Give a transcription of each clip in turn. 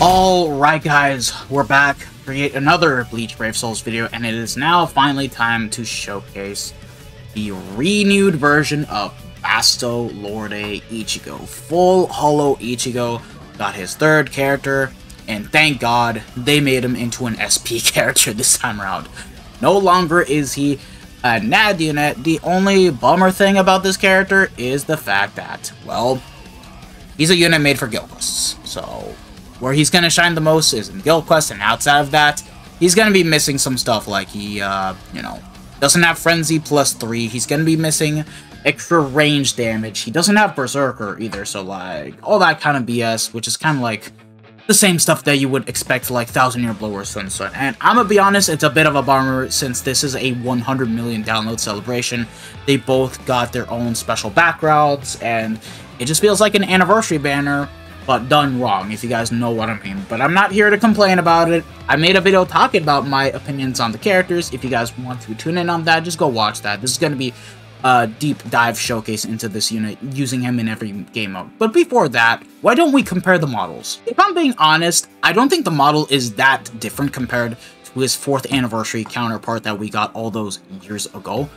Alright guys, we're back to create another Bleach Brave Souls video, and it is now finally time to showcase the renewed version of Vasto Lorde Ichigo. Full Holo Ichigo got his third character, and thank God they made him into an SP character this time around. No longer is he a NAD unit. The only bummer thing about this character is the fact that, well, he's a unit made for guild quests, so where he's gonna shine the most is in guild quests, and outside of that, he's gonna be missing some stuff, like he, doesn't have Frenzy +3, he's gonna be missing extra range damage, he doesn't have Berserker either, so like, all that kind of BS, which is kind of like the same stuff that you would expect like 1000-Year Blow or Sunset. And I'm gonna be honest, it's a bit of a bummer since this is a 100 million download celebration. They both got their own special backgrounds, and it just feels like an anniversary banner, but done wrong, if you guys know what I mean. But I'm not here to complain about it. I made a video talking about my opinions on the characters. If you guys want to tune in on that, just go watch that. This is going to be a deep dive showcase into this unit, using him in every game mode. But before that, why don't we compare the models? If I'm being honest, I don't think the model is that different compared to his 4th anniversary counterpart that we got all those years ago,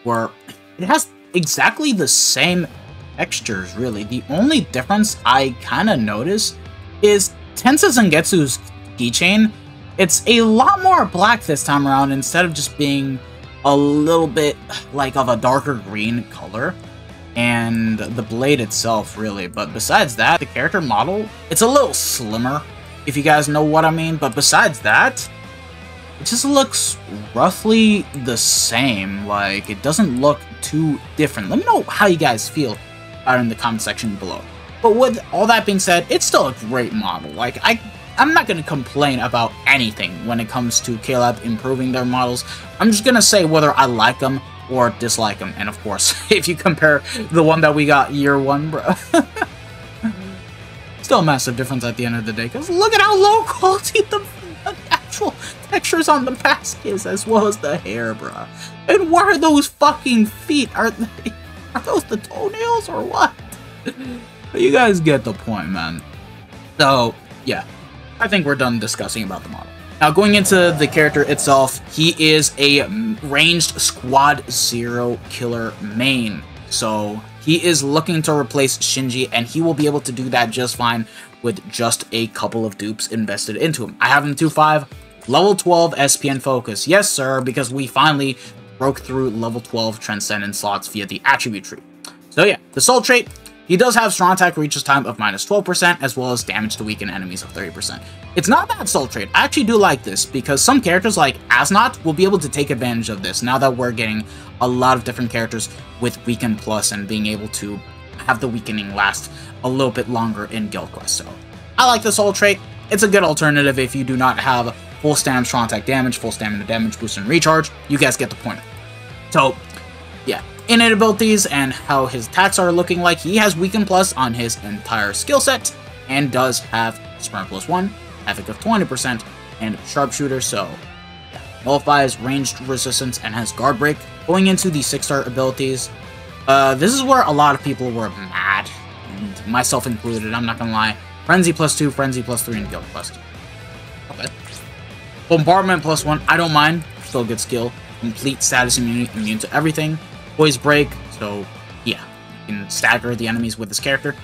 where it has exactly the same textures, really. The only difference I kind of notice is Tensa Zangetsu's keychain. It's a lot more black this time around instead of just being a little bit like of a darker green color, and the blade itself, really. But besides that, the character model, it's a little slimmer, if you guys know what I mean. But besides that, it just looks roughly the same. Like, it doesn't look too different. Let me know how you guys feel out in the comment section below. But with all that being said, it's still a great model. Like, I'm not going to complain about anything when it comes to Caleb improving their models. I'm just going to say whether I like them or dislike them. And of course, if you compare the one that we got year 1, bro. Still a massive difference at the end of the day, because look at how low quality the actual textures on the mask is, as well as the hair, bro. And what are those fucking feet? Are those the toenails or what? But you guys get the point, man. So, yeah. I think we're done discussing about the model. Now, going into the character itself, he is a ranged Squad 0 killer main. So, he is looking to replace Shinji, and he will be able to do that just fine with just a couple of dupes invested into him. I have him 2-5, level 12 SPN focus. Yes, sir, because we finally broke through level 12 Transcendent slots via the attribute tree. So yeah, the soul trait, he does have strong attack reaches time of -12%, as well as damage to weaken enemies of 30%. It's not a bad soul trait. I actually do like this, because some characters like Asnot will be able to take advantage of this, now that we're getting a lot of different characters with Weaken Plus and being able to have the weakening last a little bit longer in Guild Quest. So I like the soul trait. It's a good alternative if you do not have full stamina, strong attack damage, full stamina damage, boost, and recharge. You guys get the point. So, yeah. Innate abilities and how his attacks are looking like. He has Weaken Plus on his entire skill set, and does have Sprint +1, Havoc of 20%, and Sharpshooter, so yeah. Nullifies ranged resistance and has Guard Break. Going into the 6-star abilities, this is where a lot of people were mad, and myself included, I'm not gonna lie. Frenzy +2, Frenzy +3, and Guild Quest. Okay. Bombardment +1, I don't mind, still a good skill. Complete status immunity, immune to everything. Poise Break, so yeah, you can stagger the enemies with this character.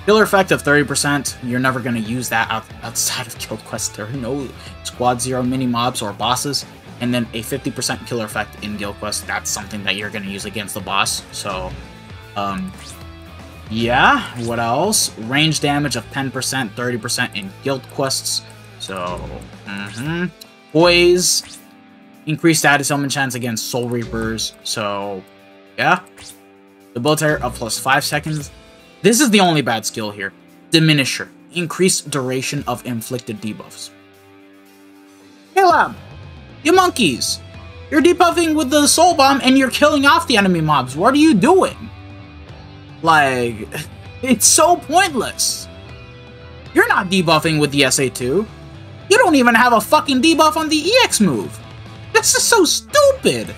Killer effect of 30%, you're never going to use that outside of Guild Quest. There are no Squad 0 mini-mobs or bosses. And then a 50% killer effect in Guild Quest, that's something that you're going to use against the boss. So, yeah, what else? Range damage of 10%, 30% in Guild Quests. So, Poise, increased status element chance against Soul Reapers. So, yeah. Debilitator of +5 seconds. This is the only bad skill here. Diminisher. Increased duration of inflicted debuffs. Caleb! You monkeys! You're debuffing with the Soul Bomb and you're killing off the enemy mobs. What are you doing? Like, it's so pointless. You're not debuffing with the SA2. You don't even have a fucking debuff on the EX move. This is so stupid.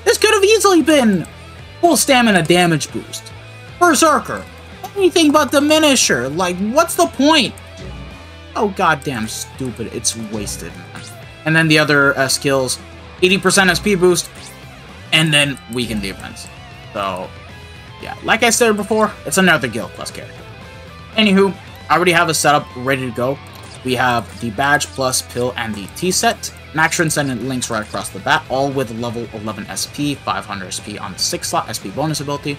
This could have easily been full stamina damage boost, Berserker, anything but Diminisher. Like, what's the point? Oh, goddamn stupid. It's wasted. And then the other skills, 80% SP boost, and then weaken defense. So, yeah, like I said before, it's another Guild Plus character. Anywho, I already have a setup ready to go. We have the badge plus pill and the T set. Max Transcendent links right across the bat, all with level 11 SP, 500 SP on the 6 slot SP bonus ability.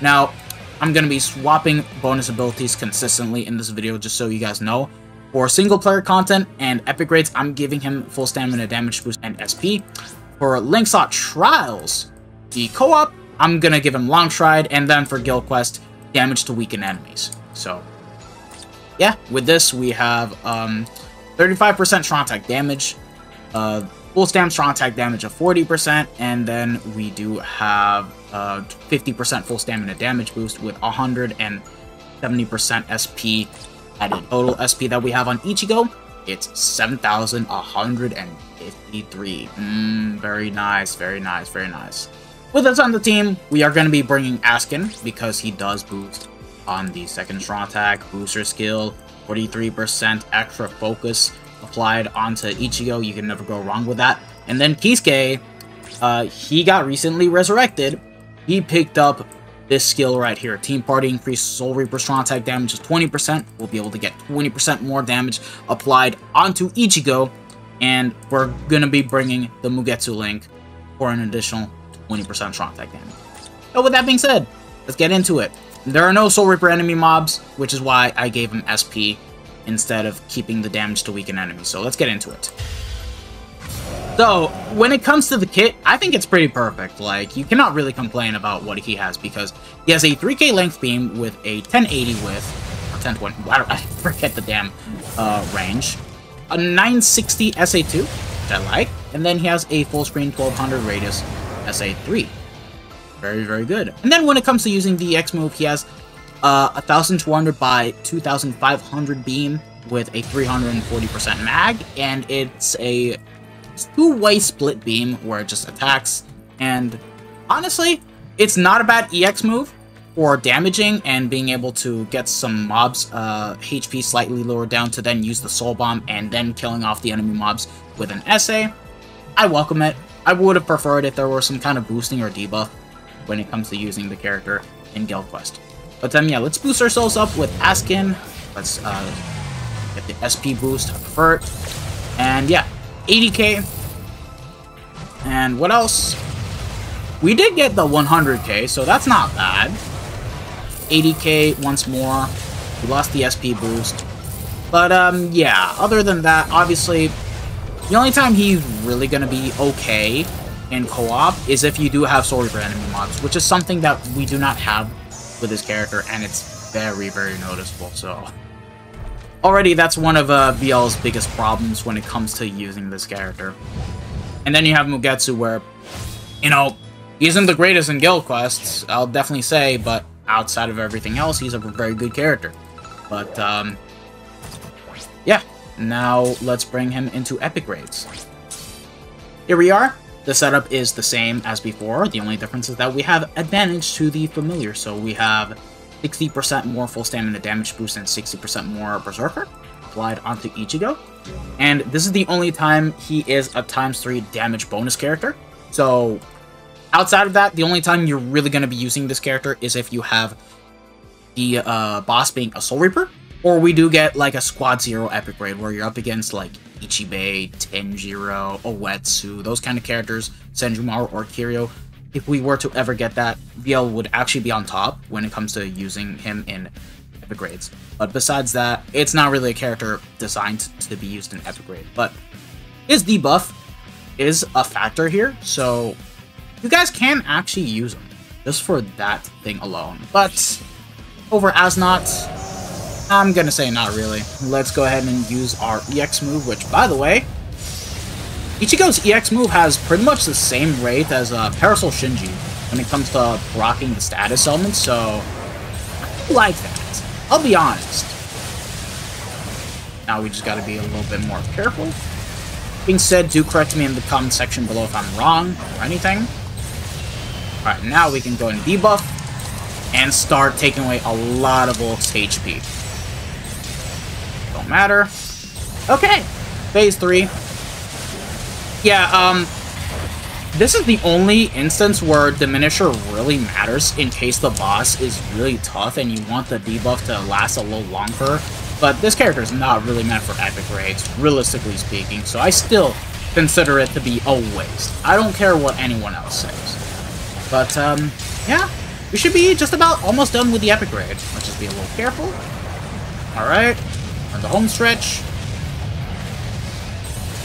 Now, I'm going to be swapping bonus abilities consistently in this video, just so you guys know. For single player content and epic grades, I'm giving him full stamina damage boost and SP. For link slot trials, the co-op, I'm going to give him long stride, and then for guild quest, damage to weaken enemies. So, yeah, with this, we have 35% strong attack damage, full stam strong attack damage of 40%, and then we do have 50% full stamina damage boost with 170% SP added. Total SP that we have on Ichigo, it's 7,153. Very nice, very nice, very nice. With us on the team, we are going to be bringing Askin, because he does boost on the second strong attack, booster skill, 43% extra focus applied onto Ichigo. You can never go wrong with that. And then Kisuke, he got recently resurrected. He picked up this skill right here. Team Party increased Soul Reaper strong attack damage to 20%. We'll be able to get 20% more damage applied onto Ichigo. And we're going to be bringing the Mugetsu link for an additional 20% strong attack damage. So with that being said, let's get into it. There are no Soul Reaper enemy mobs, which is why I gave him SP instead of keeping the damage to weaken enemies. So let's get into it. So, when it comes to the kit, I think it's pretty perfect. Like, you cannot really complain about what he has, because he has a 3K length beam with a 1080 width, or 1020, I forget the damn range, a 960 SA2, which I like, and then he has a full screen 1200 radius SA3. Very, very good. And then when it comes to using the X move, he has 1200 by 2500 beam with a 340% mag, and it's a two-way split beam where it just attacks. And honestly, it's not a bad EX move for damaging and being able to get some mobs HP slightly lower down to then use the Soul Bomb and then killing off the enemy mobs with an SA. I welcome it. I would have preferred if there were some kind of boosting or debuff when it comes to using the character in Guild Quest. But then, yeah, let's boost ourselves up with Askin. Let's get the SP boost, I prefer it. And yeah, 80k. And what else? We did get the 100k, so that's not bad. 80k once more. We lost the SP boost. But, yeah, other than that, obviously, the only time he's really gonna be okay in co-op is if you do have Soul Reaper enemy mobs, which is something that we do not have with this character, and it's very, very noticeable, so... Already, that's one of VL's biggest problems when it comes to using this character. And then you have Mugetsu, where, you know, he isn't the greatest in Guild Quests, I'll definitely say, but outside of everything else, he's a very good character. But, yeah. Now, let's bring him into epic grades. Here we are. The setup is the same as before. The only difference is that we have advantage to the familiar. So we have 60% more full stamina damage boost and 60% more Berserker applied onto Ichigo. And this is the only time he is a ×3 damage bonus character. So outside of that, the only time you're really going to be using this character is if you have the boss being a Soul Reaper. Or we do get like a Squad 0 epic grade where you're up against like Ichibei, Tenjiro, Uetsu, those kind of characters, Senjumaru or Kiryu. If we were to ever get that, VL would actually be on top when it comes to using him in epic grades. But besides that, it's not really a character designed to be used in epic grade. But his debuff is a factor here, so you guys can actually use him just for that thing alone. But over Asnot, I'm gonna say not really. Let's go ahead and use our EX move, which, by the way, Ichigo's EX move has pretty much the same rate as Parasol Shinji when it comes to blocking the status elements, so I like that. I'll be honest. Now we just gotta be a little bit more careful. Being said, do correct me in the comment section below if I'm wrong or anything. Alright, now we can go and debuff and start taking away a lot of Ulf's HP. Don't matter. Okay, phase 3. Yeah, this is the only instance where Diminisher really matters in case the boss is really tough and you want the debuff to last a little longer. But this character is not really meant for epic raids, realistically speaking, so I still consider it to be a waste. I don't care what anyone else says. But, yeah, we should be just about almost done with the epic raid. Let's just be a little careful. Alright, on the home stretch.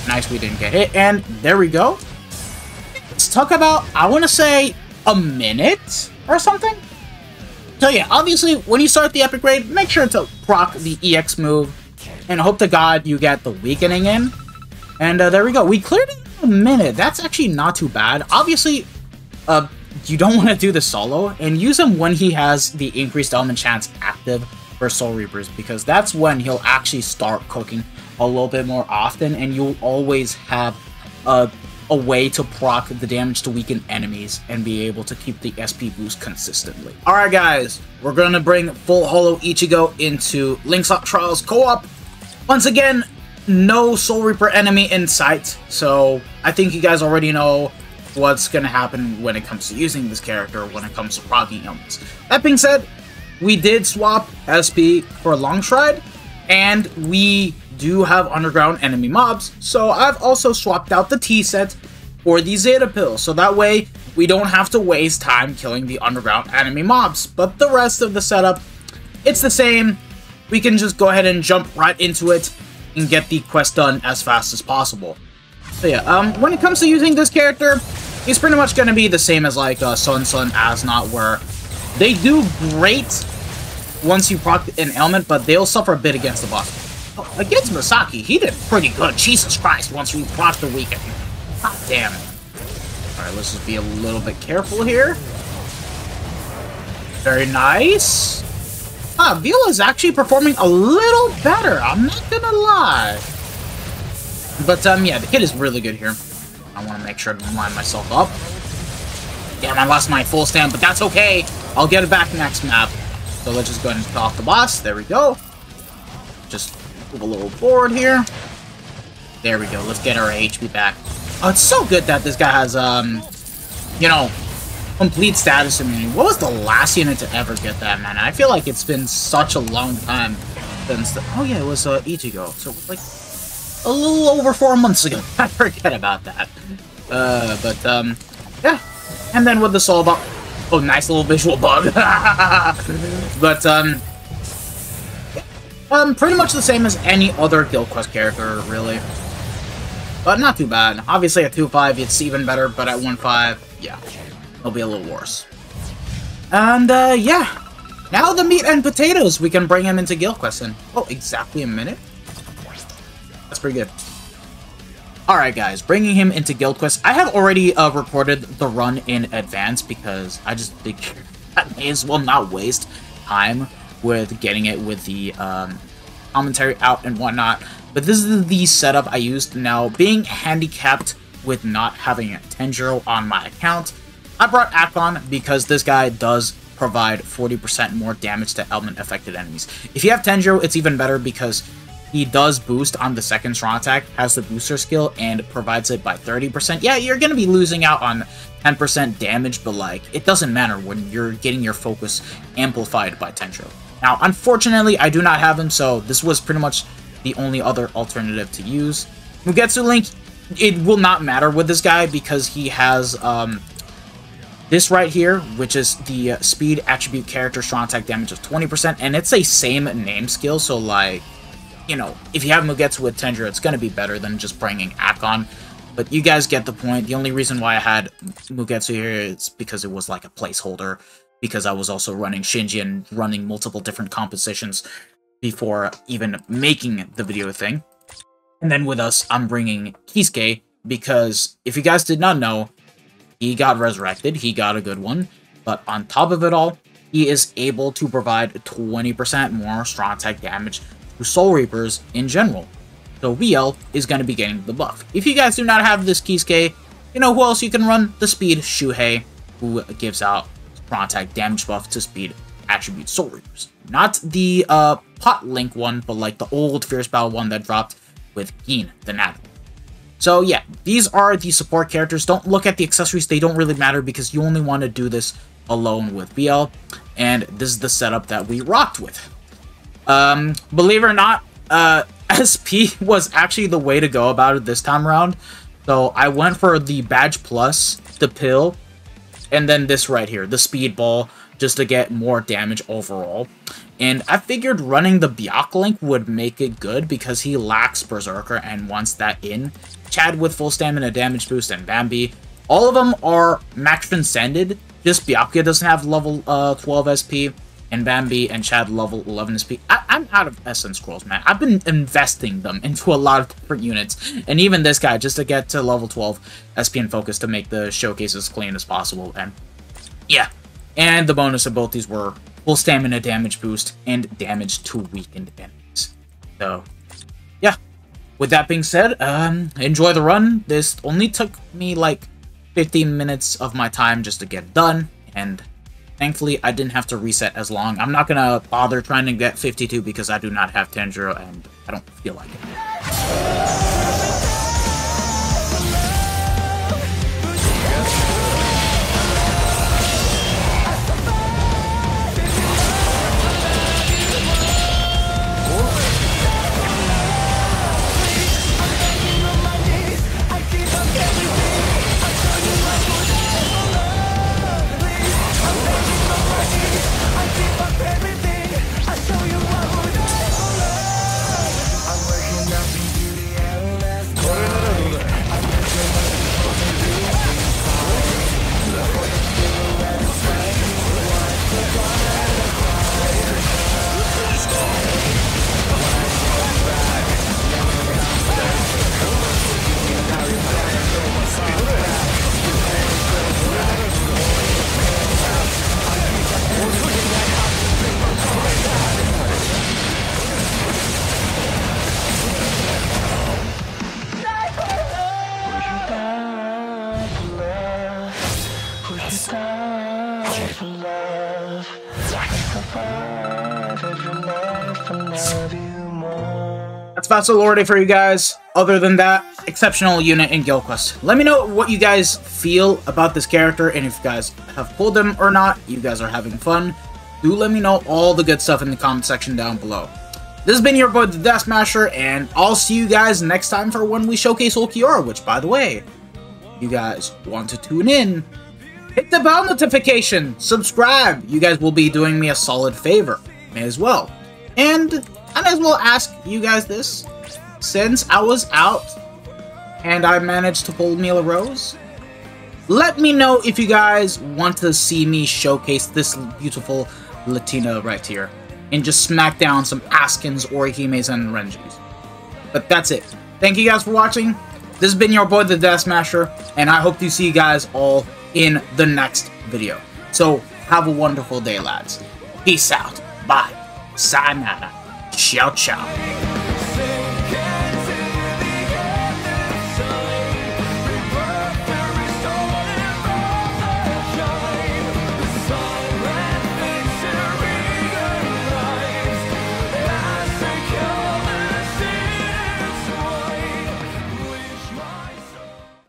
Nice, we didn't get hit, and there we go. Let's talk about, I want to say, a minute or something? So yeah, obviously, when you start the epic raid, make sure to proc the EX move, and hope to God you get the weakening in. And there we go. We cleared it in a minute. That's actually not too bad. Obviously, you don't want to do the solo, and use him when he has the increased element chance active for Soul Reapers, because that's when he'll actually start cooking a little bit more often, and you'll always have a way to proc the damage to weaken enemies and be able to keep the SP boost consistently. Alright guys, we're going to bring full Holo Ichigo into Link's Up Trials Co-op. Once again, no Soul Reaper enemy in sight, so I think you guys already know what's going to happen when it comes to using this character, when it comes to proccing elements. That being said, we did swap SP for Longstride, and we do have underground enemy mobs, so I've also swapped out the T set for the Zeta Pill, so that way we don't have to waste time killing the underground enemy mobs. But the rest of the setup, it's the same. We can just go ahead and jump right into it and get the quest done as fast as possible. So yeah, when it comes to using this character, he's pretty much going to be the same as like Sun Asnot, where they do great once you proc an element, but they'll suffer a bit against the boss. Oh, against Masaki, he did pretty good. Jesus Christ, once we proc the weaken. God damn it. Alright, let's just be a little bit careful here. Very nice. Vila is actually performing a little better, I'm not gonna lie. But, yeah, the kid is really good here. I want to make sure to line myself up. Damn, I lost my full stand, but that's okay. I'll get it back next map. So let's just go ahead and kill off the boss. There we go. Just move a little forward here. There we go. Let's get our HP back. Oh, it's so good that this guy has, you know, complete status immunity. What was the last unit to ever get that, man? I feel like it's been such a long time since the... Oh, yeah, it was, Ichigo. So, like, a little over 4 months ago. I forget about that. Yeah. And then with the soul bug... Oh, nice little visual bug. But, pretty much the same as any other Guild Quest character, really. But not too bad. Obviously at 2.5 it's even better, but at 1.5, yeah, it'll be a little worse. And, yeah. Now the meat and potatoes, we can bring him into Guild Quest in, oh, exactly a minute? That's pretty good. Alright guys, bringing him into Guild Quest. I have already recorded the run in advance because I just think I may as well not waste time with getting it with the commentary out and whatnot. But this is the setup I used. Now, being handicapped with not having a Tenjiro on my account, I brought Akon because this guy does provide 40% more damage to element-affected enemies. If you have Tenjiro, it's even better because he does boost on the second strong attack, has the booster skill, and provides it by 30%. Yeah, you're going to be losing out on 10% damage, but, like, it doesn't matter when you're getting your focus amplified by Tenjiro. Now, unfortunately, I do not have him, so this was pretty much the only other alternative to use. Mugetsu Link, it will not matter with this guy because he has this right here, which is the speed attribute character strong attack damage of 20%, and it's a same name skill, so, like, you know, if you have Mugetsu with Tenjiro, it's going to be better than just bringing Akon. But you guys get the point. The only reason why I had Mugetsu here is because it was like a placeholder, because I was also running Shinji and running multiple different compositions before even making the video thing. And then with us, I'm bringing Kisuke, because if you guys did not know, he got resurrected, he got a good one, but on top of it all, he is able to provide 20% more strong attack damage to Soul Reapers in general. So VL is going to be getting the buff. If you guys do not have this Kisuke, you know who else you can run? The speed Shuhei, who gives out strong attack damage buff to speed attribute Soul Reapers. Not the Pot Link one, but like the old Fierce Battle one that dropped with Gin, the Natter. So yeah, these are the support characters. Don't look at the accessories, they don't really matter because you only want to do this alone with BL, and this is the setup that we rocked with. Believe it or not, SP was actually the way to go about it this time around. So I went for the Badge Plus, the Pill, and then this right here, the Speed Ball, just to get more damage overall. And I figured running the Byakuya would make it good because he lacks Berserker and wants that in. Chad with full stamina damage boost and Bambi. All of them are max transcended. Just Byakuya doesn't have level 12 SP. And Bambi and Chad level 11 SP. I'm out of Essence Scrolls, man. I've been investing them into a lot of different units. And even this guy, just to get to level 12 SP and Focus to make the showcase as clean as possible. And yeah. And the bonus abilities were full stamina damage boost and damage to weakened enemies. So, yeah. With that being said, enjoy the run. This only took me like 15 minutes of my time just to get done. And thankfully, I didn't have to reset as long. I'm not gonna bother trying to get 52 because I do not have Tanjiro and I don't feel like it. That's Vasto Lorde for you guys. Other than that, exceptional unit in Guild Quest. Let me know what you guys feel about this character, and if you guys have pulled him or not, you guys are having fun. Do let me know all the good stuff in the comment section down below. This has been your boy, the Death Smasher, and I'll see you guys next time for when we showcase Ulquiorra, which, by the way, if you guys want to tune in, hit the bell notification, subscribe. You guys will be doing me a solid favor. May as well. And I might as well ask you guys this. Since I was out and I managed to pull Mila Rose, let me know if you guys want to see me showcase this beautiful Latina right here and just smack down some Askins, Orihimes, and Renjis. But that's it. Thank you guys for watching. This has been your boy, the Death Smasher, and I hope to see you guys all in the next video. So, have a wonderful day, lads. Peace out. Bye. Sayonara. Ciao, ciao.